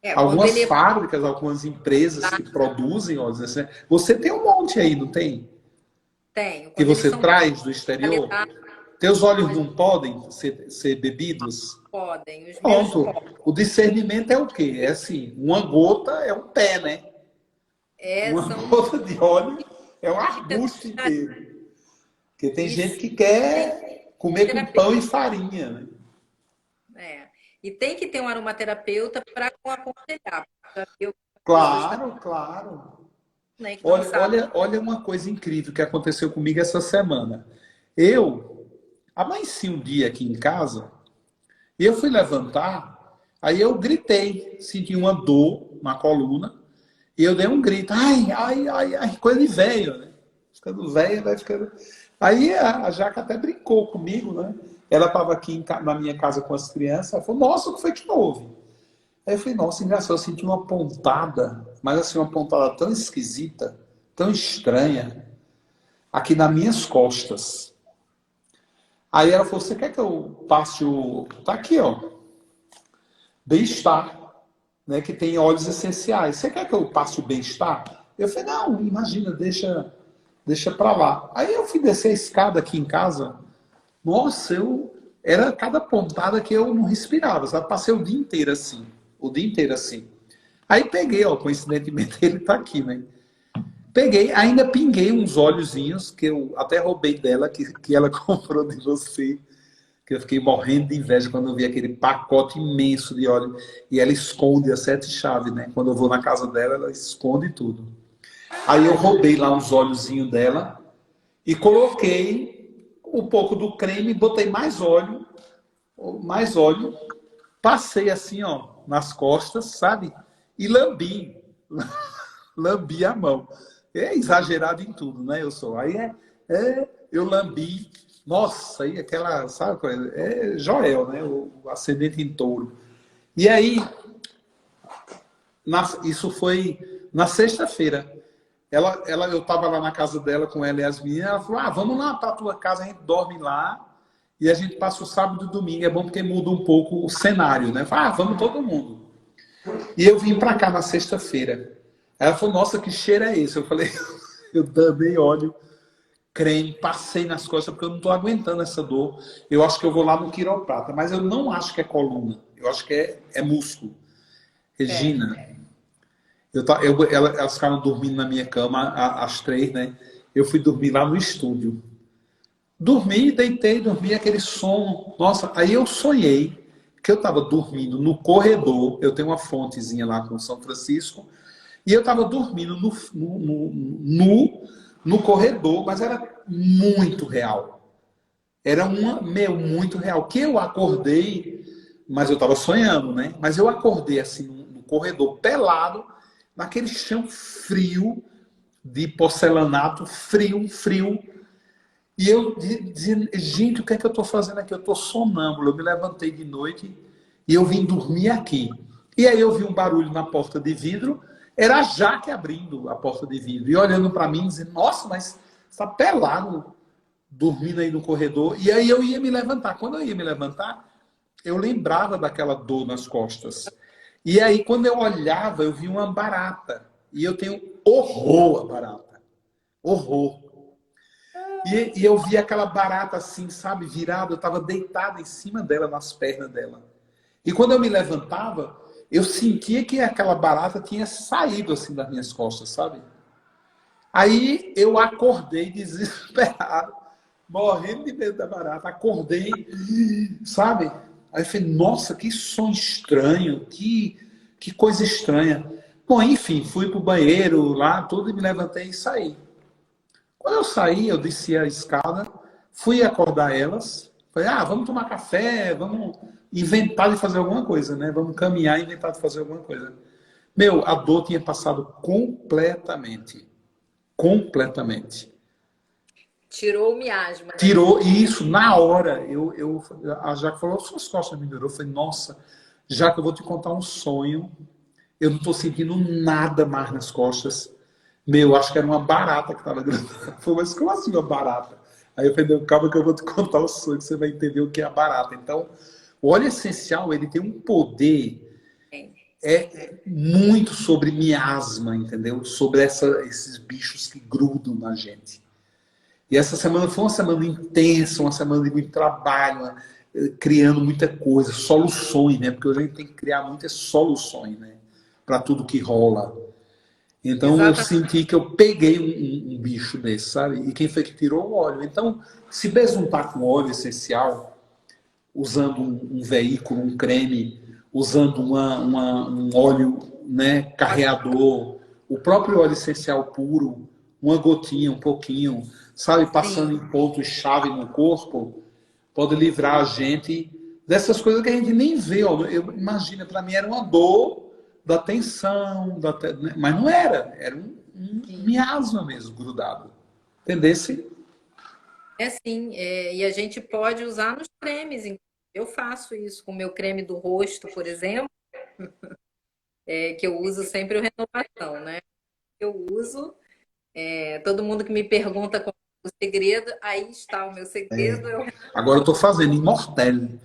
quando Algumas ele fábricas, algumas empresas que produzem óleos essenciais. Você tem um monte aí, não tem? tem, Que quando eles você são de traz do exterior? qualidade, Teus óleos não podem ser bebidos? podem, os meus Pronto. podem. O discernimento é o quê? É assim, uma gota é um pé, né? Uma São gota de óleo é um dicas arbusto inteiro. Porque tem e gente que tem quer comer com terapeuta, pão e farinha, né? e tem que ter um aromaterapeuta para aconselhar. Já viu pessoas também, Claro, claro. né, que não Olha, sabem. olha, olha uma coisa incrível que aconteceu comigo essa semana. Eu amanheci um dia aqui em casa e eu fui levantar, aí eu gritei, senti uma dor na coluna e eu dei um grito, ai, ai, ai, ai, coisa de velho, né? Ficando velho, vai ficando. Aí a Jaca até brincou comigo, né? Ela estava aqui na minha casa com as crianças, ela falou, nossa, o que foi que houve? Aí eu falei, nossa, engraçado, eu senti uma pontada, mas assim, uma pontada tão esquisita, tão estranha, aqui nas minhas costas. Aí ela falou, você quer que eu passe o... Tá aqui, ó, bem-estar, né, que tem óleos essenciais. Você quer que eu passe o bem-estar? Eu falei, não, imagina, deixa pra lá. Aí eu fui descer a escada aqui em casa, nossa, era cada pontada que eu não respirava, sabe? Passei o dia inteiro assim, o dia inteiro assim. Aí peguei, ó, coincidentemente ele tá aqui, né? Peguei, ainda pinguei uns óleozinhos que eu até roubei dela, que ela comprou de você, que eu fiquei morrendo de inveja quando eu vi aquele pacote imenso de óleo. E ela esconde as 7 chaves, né? Quando eu vou na casa dela, ela esconde tudo. Aí eu roubei lá uns óleozinhos dela e coloquei um pouco do creme, botei mais óleo, passei assim, ó, nas costas, sabe? E lambi, lambi a mão. É exagerado em tudo, né? Eu sou. Aí eu lambi. Nossa, aí aquela, sabe, é Joel, né? O ascendente em touro. E aí, isso foi na sexta-feira. Eu estava lá na casa dela com ela e as meninas. Ela falou: vamos lá para a tua casa, a gente dorme lá e a gente passa o sábado e o domingo. É bom porque muda um pouco o cenário, né? Eu falei, vamos todo mundo. E eu vim para cá na sexta-feira. Ela falou: nossa, que cheiro é esse? Eu falei: eu também óleo, creme, passei nas costas porque eu não estou aguentando essa dor. Eu acho que eu vou lá no quiroprata, mas eu não acho que é coluna. Eu acho que é músculo. É, Regina, elas ficaram dormindo na minha cama às 3, né? Eu fui dormir lá no estúdio. Dormi, deitei, dormi aquele sono. Nossa, aí eu sonhei que eu estava dormindo no corredor. Eu tenho uma fontezinha lá com São Francisco. E eu estava dormindo no corredor, mas era muito real. Era muito real. Que eu acordei, mas eu estava sonhando, né? Mas eu acordei assim no corredor, pelado, naquele chão frio, de porcelanato, frio, frio. E eu dizia, gente, o que é que eu estou fazendo aqui? Eu estou sonâmbulo. Eu me levantei de noite e eu vim dormir aqui. E aí eu vi um barulho na porta de vidro. Era a Jaque abrindo a porta de vidro e olhando para mim, dizendo, nossa, mas está pelado, dormindo aí no corredor. E aí eu ia me levantar. Quando eu ia me levantar, eu lembrava daquela dor nas costas. E aí, quando eu olhava, eu vi uma barata. E eu tenho horror a barata. Horror. E eu vi aquela barata assim, sabe, virada. Eu estava deitado em cima dela, nas pernas dela. E quando eu me levantava, eu sentia que aquela barata tinha saído assim das minhas costas, sabe? Aí eu acordei desesperado, morrendo de medo da barata. Acordei, sabe? Aí eu falei, nossa, que som estranho, que coisa estranha. Bom, enfim, fui pro banheiro lá, tudo, e me levantei e saí. Quando eu saí, eu desci a escada, fui acordar elas. Falei, vamos tomar café, vamos inventar de fazer alguma coisa, né? Vamos caminhar e inventar de fazer alguma coisa. Meu, a dor tinha passado completamente. Completamente. Tirou o miasma, né? Tirou isso na hora. A Jaque falou, suas costas melhorou. Eu falei, nossa, Jaque, eu vou te contar um sonho. Eu não estou sentindo nada mais nas costas. Meu, acho que era uma barata que estava grudando. Foi, mas como assim uma barata? Aí eu falei, calma que eu vou te contar o sonho, que você vai entender o que é a barata. Então, o óleo essencial, ele tem um poder muito sobre miasma, entendeu? Sobre esses bichos que grudam na gente. E essa semana foi uma semana intensa, uma semana de muito trabalho, criando muita coisa, soluções, né? Porque hoje a gente tem que criar muitas soluções, né? Para tudo que rola. Então eu Exatamente. senti que eu peguei um bicho desse, sabe? E quem foi que tirou o óleo? Então, se besuntar com óleo essencial, usando um veículo, um creme, usando um óleo, né, carreador, o próprio óleo essencial puro, uma gotinha, um pouquinho, sabe, passando Sim, em pontos-chave no corpo, pode livrar a gente dessas coisas que a gente nem vê. Ó. Imagina, para mim era uma dor da tensão, mas não era, era um sim. miasma mesmo, grudado. Entendesse? É sim, e a gente pode usar nos cremes. Eu faço isso com o meu creme do rosto, por exemplo, que eu uso sempre o Renovação, né? Eu uso, todo mundo que me pergunta qual é o segredo, aí está o meu segredo. Agora eu estou fazendo Immortelle,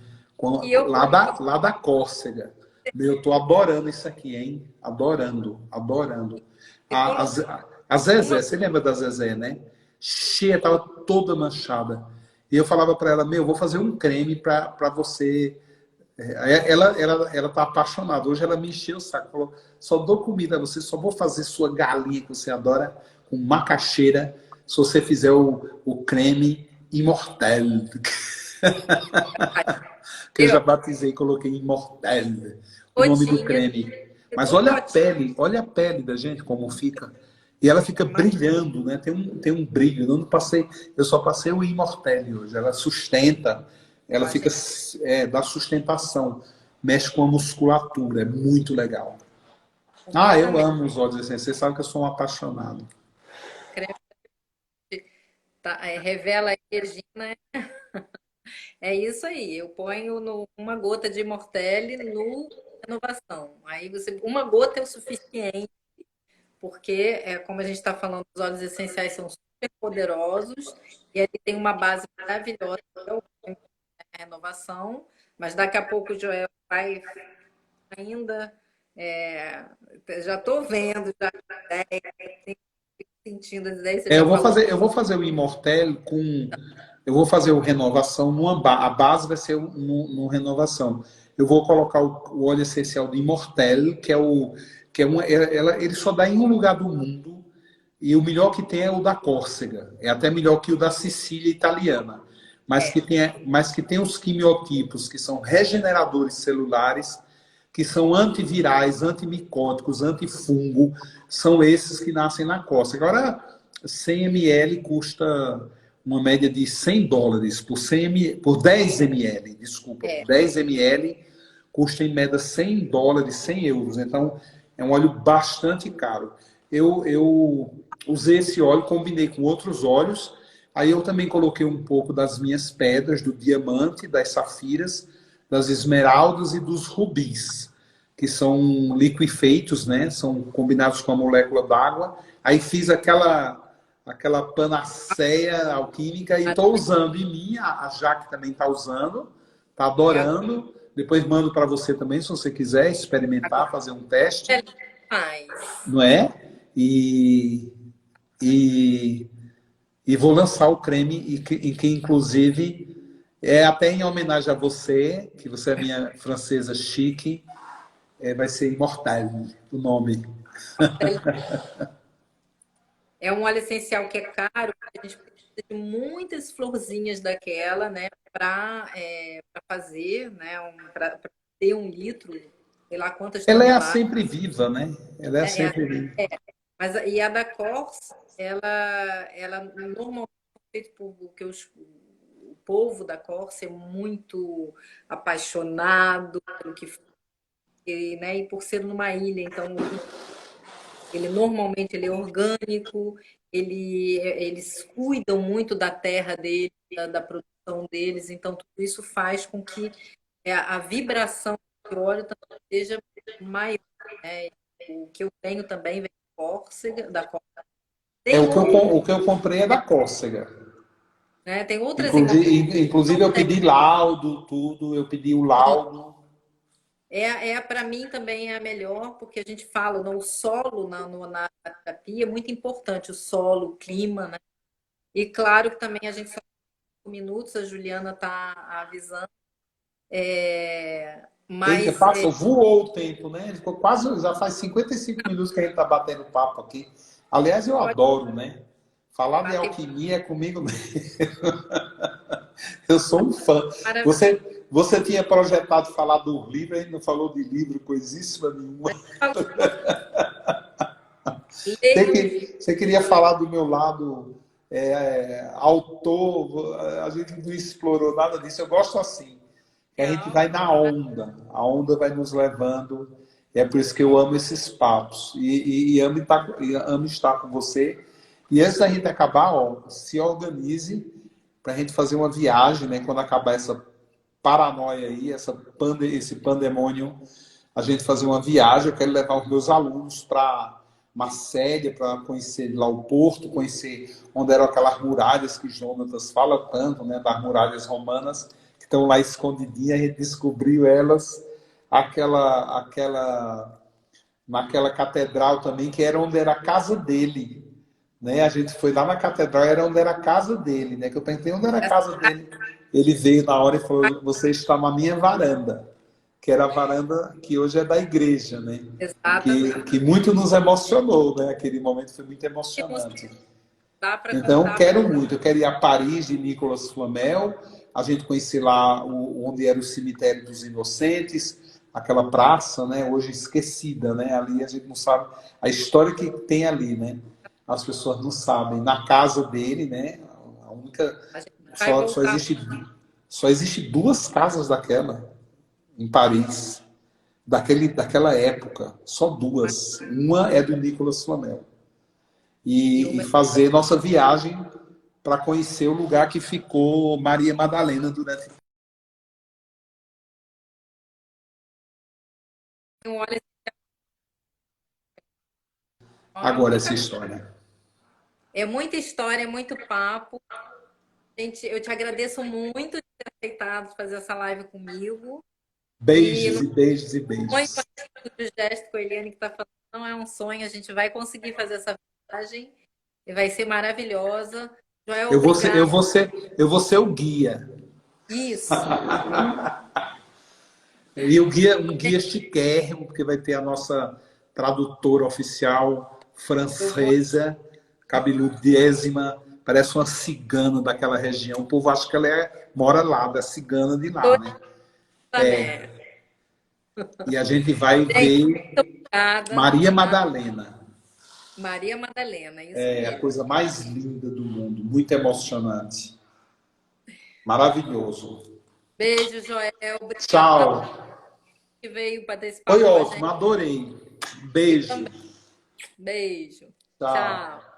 E eu lá da Córcega. Meu, eu estou adorando isso aqui, hein? Adorando, adorando. você A, a, colocou Ze- a Zezé, uma. você lembra da Zezé, né? Cheia, estava toda manchada. E eu falava para ela, meu, eu vou fazer um creme para você. Ela tá apaixonada. Hoje ela me encheu o saco. Falou, só dou comida a você, só vou fazer sua galinha que você adora com macaxeira se você fizer o creme Immortelle. Que eu já batizei, coloquei Immortelle, o nome do Gotinha, creme. Mas duas gotinhas. olha a pele da gente como fica. E ela fica brilhando, né? Tem um brilho. Eu só passei o Immortelle hoje. Ela sustenta, ela fica, Imagina, dá sustentação, mexe com a musculatura, é muito legal. Eu completamente. amo os óleos essenciais. Você sabe que eu sou um apaixonado. Creme, tá, revela aí, Regina. É isso aí. Eu ponho uma gota de Mortelli no Renovação. Aí uma gota é o suficiente, porque como a gente está falando, os óleos essenciais são super poderosos e ele tem uma base maravilhosa, que é o Renovação. Mas daqui a pouco o Joel vai ainda. é, já estou vendo, já sentindo as ideias, você já falou. Eu vou fazer o Immortelle com. Eu vou fazer o Renovação a base vai ser no Renovação. Eu vou colocar o óleo essencial de Immortelle, que é ele só dá em um lugar do mundo, e o melhor que tem é o da Córcega. É até melhor que o da Sicília italiana. Mas que tem os quimiotipos, que são regeneradores celulares, que são antivirais, antimicóticos, antifungo, são esses que nascem na costa. Agora, 100 ml custa uma média de US$ 100 por 10 ml, desculpa, por É, 10 ml custa em média US$ 100, €100. Então, é um óleo bastante caro. Eu usei esse óleo, combinei com outros óleos, aí eu também coloquei um pouco das minhas pedras, do diamante, das safiras, das esmeraldas e dos rubis, que são liquefeitos, né? São combinados com a molécula d'água. Aí fiz aquela panaceia alquímica e estou usando em mim, a Jaque também está usando, está é adorando. Depois mando para você também, se você quiser experimentar, agora fazer um teste, é mais. não é? E, e, e vou lançar o creme, e que inclusive é até em homenagem a você, que você é minha francesa chique, vai ser Immortelle o nome. É um óleo essencial que é caro, a gente precisa de muitas florzinhas daquela, né, para fazer, né, para ter 1 litro, sei lá quantas Ela é a toneladas. sempre viva, né? Ela é a É, sempre viva. mas e a da Corsa, ela normalmente é feita porque o povo da Corsa é muito apaixonado pelo que né, e por ser numa ilha, então ele normalmente ele é orgânico, eles cuidam muito da terra deles, da produção deles, então tudo isso faz com que a vibração do óleo também seja maior, né? O que eu tenho também vem da Córcega. É Tem outro, o que eu comprei é da Cócega. né? Tem outras Inclusive eu pedi laudo, tudo, eu pedi o laudo. para mim também é a melhor, porque a gente fala, no, o solo na terapia é muito importante, o solo, o clima, né? E claro que também a gente só tem 5 minutos, a Juliana está avisando, Eita, mas passou, voou o tempo, né? Ficou quase, já faz 55 minutos que a gente está batendo papo aqui. Aliás, eu pode adoro, né? Falar de bater alquimia é comigo mesmo. Eu sou um fã. maravilha. Você tinha projetado falar do livro, a gente não falou de livro, coisíssima nenhuma. Leio, Você queria falar do meu lado autor, a gente não explorou nada disso. Eu gosto assim, que a gente vai na onda, a onda vai nos levando, e é por isso que eu amo esses papos, e amo estar com você. E antes da gente acabar, ó, se organize para a gente fazer uma viagem, né, quando acabar essa paranoia aí, esse pandemônio, a gente fazer uma viagem. Eu quero levar os meus alunos para Marselha, para conhecer lá o porto, conhecer onde eram aquelas muralhas que Jonatas fala tanto, né, das muralhas romanas, que estão lá escondidinhas. A gente descobriu elas, naquela catedral também, que era onde era a casa dele. Né? A gente foi lá na catedral, era onde era a casa dele, né? Que eu perguntei onde era a casa dele. Ele veio na hora e falou: você está na minha varanda, que era a varanda que hoje é da igreja, né? exatamente. Que muito nos emocionou, né? Aquele momento foi muito emocionante. Dá para Então, contar. quero muito. Eu quero ir a Paris de Nicolas Flamel, a gente conhecer lá onde era o cemitério dos Inocentes, aquela praça, né? Hoje esquecida, né? Ali a gente não sabe a história que tem ali, né? As pessoas não sabem. Na casa dele, né? A única A gente vai voltar. só existe 2 casas daquela em Paris, daquela época, só 2. Uma é do Nicolas Flamel. E E uma fazer nossa viagem para conhecer o lugar que ficou Maria Madalena durante. olha, Agora essa história. é muita história, é muito papo. Gente, eu te agradeço muito de ter aceitado fazer essa live comigo. E Beijos não e beijos e sonho beijos. do gesto com a Eliane que está falando, não é um sonho, a gente vai conseguir fazer essa viagem e vai ser maravilhosa. Joel, Eu vou ser, eu obrigada. vou ser, eu vou ser o guia. Isso. E o guia, um guia chiquérrimo, porque vai ter a nossa tradutora oficial Eu vou francesa, cabeludésima, parece uma cigana daquela região. O povo acha que ela mora lá, da cigana de lá, né? também. E a gente vai Gente, ver obrigada. Maria Madalena. Maria Madalena, isso É a mesmo. coisa mais linda do mundo, muito emocionante. Maravilhoso. Beijo, Joel. Obrigada Tchau. que veio para esse Foi papo com a ótimo, gente. adorei. Eu Beijo. também. Beijo. Tchau. Tchau.